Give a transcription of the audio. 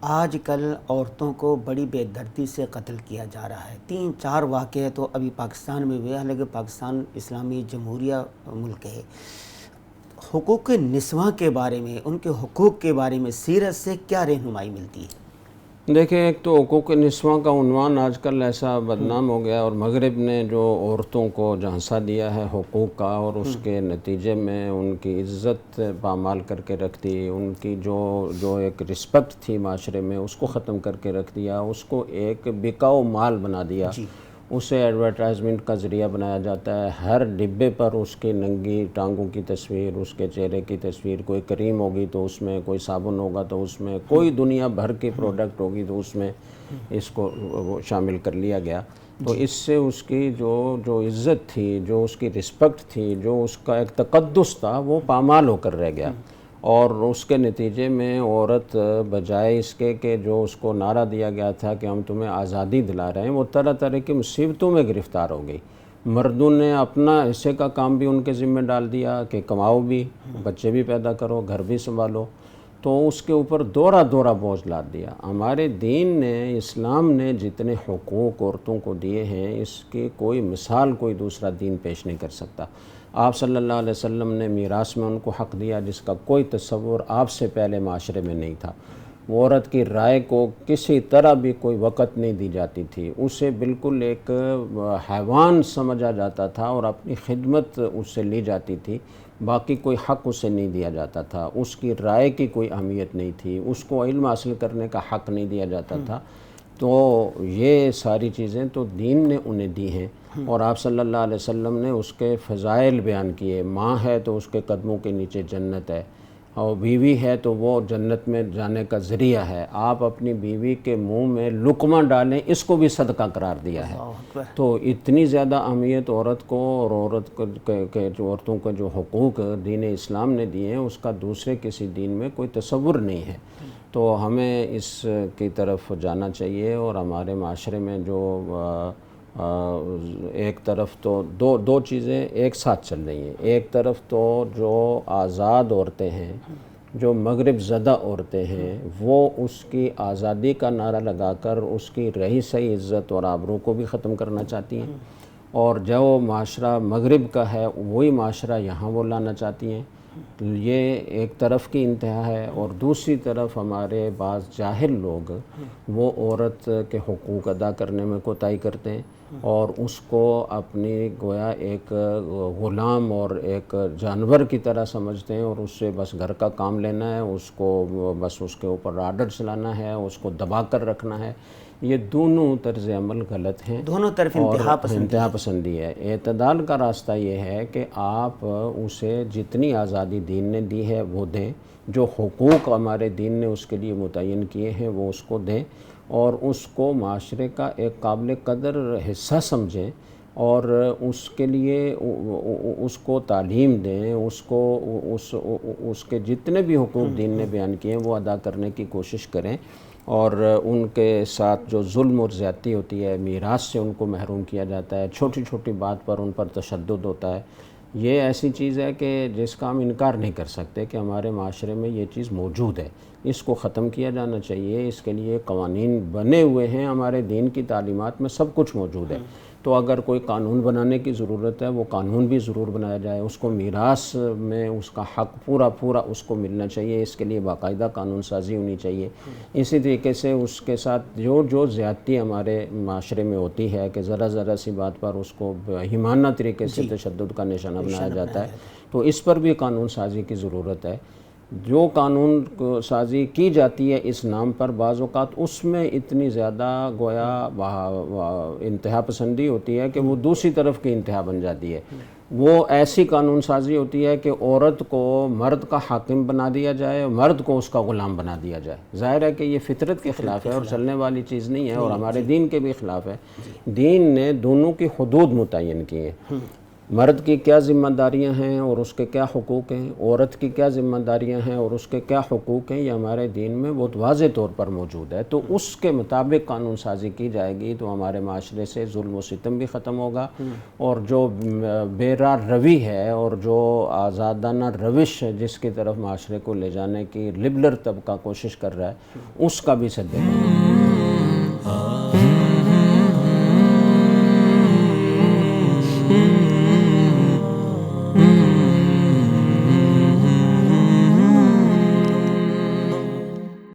آج کل عورتوں کو بڑی بے دردی سے قتل کیا جا رہا ہے. 3-4 واقعے تو ابھی پاکستان میں ہوئے، حالانکہ پاکستان اسلامی جمہوریہ ملک ہے. حقوق نسواں کے بارے میں، ان کے حقوق کے بارے میں سیرت سے کیا رہنمائی ملتی ہے؟ دیکھیں، ایک تو حقوق نسواں کا عنوان آج کل ایسا بدنام ہو گیا، اور مغرب نے جو عورتوں کو جھانسا دیا ہے حقوق کا، اور اس کے نتیجے میں ان کی عزت پامال کر کے رکھ دی، ان کی جو ایک رسپیکٹ تھی معاشرے میں اس کو ختم کر کے رکھ دیا، اس کو ایک بکاؤ مال بنا دیا. اسے ایڈورٹائزمنٹ کا ذریعہ بنایا جاتا ہے. ہر ڈبے پر اس کی ننگی ٹانگوں کی تصویر، اس کے چہرے کی تصویر، کوئی کریم ہوگی تو اس میں، کوئی صابن ہوگا تو اس میں، کوئی دنیا بھر کی پروڈکٹ ہوگی تو اس میں اس کو شامل کر لیا گیا. تو اس سے اس کی جو عزت تھی، جو اس کی رسپیکٹ تھی، جو اس کا ایک تقدس تھا، وہ پامال ہو کر رہ گیا. اور اس کے نتیجے میں عورت بجائے اس کے کہ جو اس کو نعرہ دیا گیا تھا کہ ہم تمہیں آزادی دلا رہے ہیں، وہ طرح طرح کی مصیبتوں میں گرفتار ہو گئی. مردوں نے اپنا حصے کا کام بھی ان کے ذمہ ڈال دیا کہ کماؤ بھی، بچے بھی پیدا کرو، گھر بھی سنبھالو. تو اس کے اوپر دورہ بوجھ لاد دیا. ہمارے دین نے، اسلام نے جتنے حقوق عورتوں کو دیے ہیں، اس کی کوئی مثال کوئی دوسرا دین پیش نہیں کر سکتا. آپ صلی اللہ علیہ وسلم نے میراث میں ان کو حق دیا جس کا کوئی تصور آپ سے پہلے معاشرے میں نہیں تھا. وہ عورت کی رائے کو کسی طرح بھی کوئی وقت نہیں دی جاتی تھی. اسے بالکل ایک حیوان سمجھا جاتا تھا اور اپنی خدمت اس سے لی جاتی تھی. باقی کوئی حق اسے نہیں دیا جاتا تھا. اس کی رائے کی کوئی اہمیت نہیں تھی. اس کو علم حاصل کرنے کا حق نہیں دیا جاتا تھا. تو یہ ساری چیزیں تو دین نے انہیں دی ہیں، اور آپ صلی اللہ علیہ وسلم نے اس کے فضائل بیان کیے. ماں ہے تو اس کے قدموں کے نیچے جنت ہے، اور بیوی ہے تو وہ جنت میں جانے کا ذریعہ ہے. آپ اپنی بیوی کے منہ میں لقمہ ڈالیں، اس کو بھی صدقہ قرار دیا ہے. تو اتنی زیادہ اہمیت عورت کو، اور عورتوں کے جو حقوق دین اسلام نے دیے ہیں، اس کا دوسرے کسی دین میں کوئی تصور نہیں ہے. تو ہمیں اس کی طرف جانا چاہیے. اور ہمارے معاشرے میں جو ایک طرف تو دو چیزیں ایک ساتھ چل رہی ہیں. ایک طرف تو جو آزاد عورتیں ہیں، جو مغرب زدہ عورتیں ہیں، وہ اس کی آزادی کا نعرہ لگا کر اس کی رہی سہی عزت اور آبرو کو بھی ختم کرنا چاہتی ہیں، اور جو معاشرہ مغرب کا ہے وہی معاشرہ یہاں وہ لانا چاہتی ہیں. یہ ایک طرف کی انتہا ہے. اور دوسری طرف ہمارے بعض جاہل لوگ وہ عورت کے حقوق ادا کرنے میں کوتاہی کرتے ہیں، اور اس کو اپنی گویا ایک غلام اور ایک جانور کی طرح سمجھتے ہیں، اور اس سے بس گھر کا کام لینا ہے، اس کو بس اس کے اوپر آرڈر چلانا ہے، اس کو دبا کر رکھنا ہے. یہ دونوں طرز عمل غلط ہیں، دونوں طرف انتہا پسندی ہے. اعتدال کا راستہ یہ ہے کہ آپ اسے جتنی آزادی دین نے دی ہے وہ دیں، جو حقوق ہمارے دین نے اس کے لیے متعین کیے ہیں وہ اس کو دیں، اور اس کو معاشرے کا ایک قابل قدر حصہ سمجھیں، اور اس کے لیے اس کو تعلیم دیں، اس کے جتنے بھی حقوق دین نے بیان کیے ہیں وہ ادا کرنے کی کوشش کریں. اور ان کے ساتھ جو ظلم اور زیادتی ہوتی ہے، میراث سے ان کو محروم کیا جاتا ہے، چھوٹی چھوٹی بات پر ان پر تشدد ہوتا ہے، یہ ایسی چیز ہے کہ جس کا ہم انکار نہیں کر سکتے کہ ہمارے معاشرے میں یہ چیز موجود ہے. اس کو ختم کیا جانا چاہیے. اس کے لیے قوانین بنے ہوئے ہیں، ہمارے دین کی تعلیمات میں سب کچھ موجود ہے. تو اگر کوئی قانون بنانے کی ضرورت ہے، وہ قانون بھی ضرور بنایا جائے. اس کو میراث میں اس کا حق پورا اس کو ملنا چاہیے. اس کے لیے باقاعدہ قانون سازی ہونی چاہیے. اسی طریقے سے اس کے ساتھ جو زیادتی ہمارے معاشرے میں ہوتی ہے کہ ذرا سی بات پر اس کو بہیمانہ طریقے سے تشدد کا نشانہ بنایا جاتا ہے، تو اس پر بھی قانون سازی کی ضرورت ہے. جو قانون سازی کی جاتی ہے اس نام پر، بعض اوقات اس میں اتنی زیادہ گویا انتہا پسندی ہوتی ہے کہ وہ دوسری طرف کی انتہا بن جاتی ہے. وہ ایسی قانون سازی ہوتی ہے کہ عورت کو مرد کا حاکم بنا دیا جائے، مرد کو اس کا غلام بنا دیا جائے. ظاہر ہے کہ یہ فطرت کے خلاف ہے اور چلنے والی چیز نہیں ہے، اور ہمارے دین کے بھی خلاف ہے. دین نے دونوں کی حدود متعین کی ہیں. مرد کی کیا ذمہ داریاں ہیں اور اس کے کیا حقوق ہیں، عورت کی کیا ذمہ داریاں ہیں اور اس کے کیا حقوق ہیں، یہ ہمارے دین میں بہت واضح طور پر موجود ہے۔ تو اس کے مطابق قانون سازی کی جائے گی تو ہمارے معاشرے سے ظلم و ستم بھی ختم ہوگا، اور جو بے راہ روی ہے اور جو آزادانہ روش ہے جس کی طرف معاشرے کو لے جانے کی لبرل طبقہ کوشش کر رہا ہے، اس کا بھی سد ہوگا۔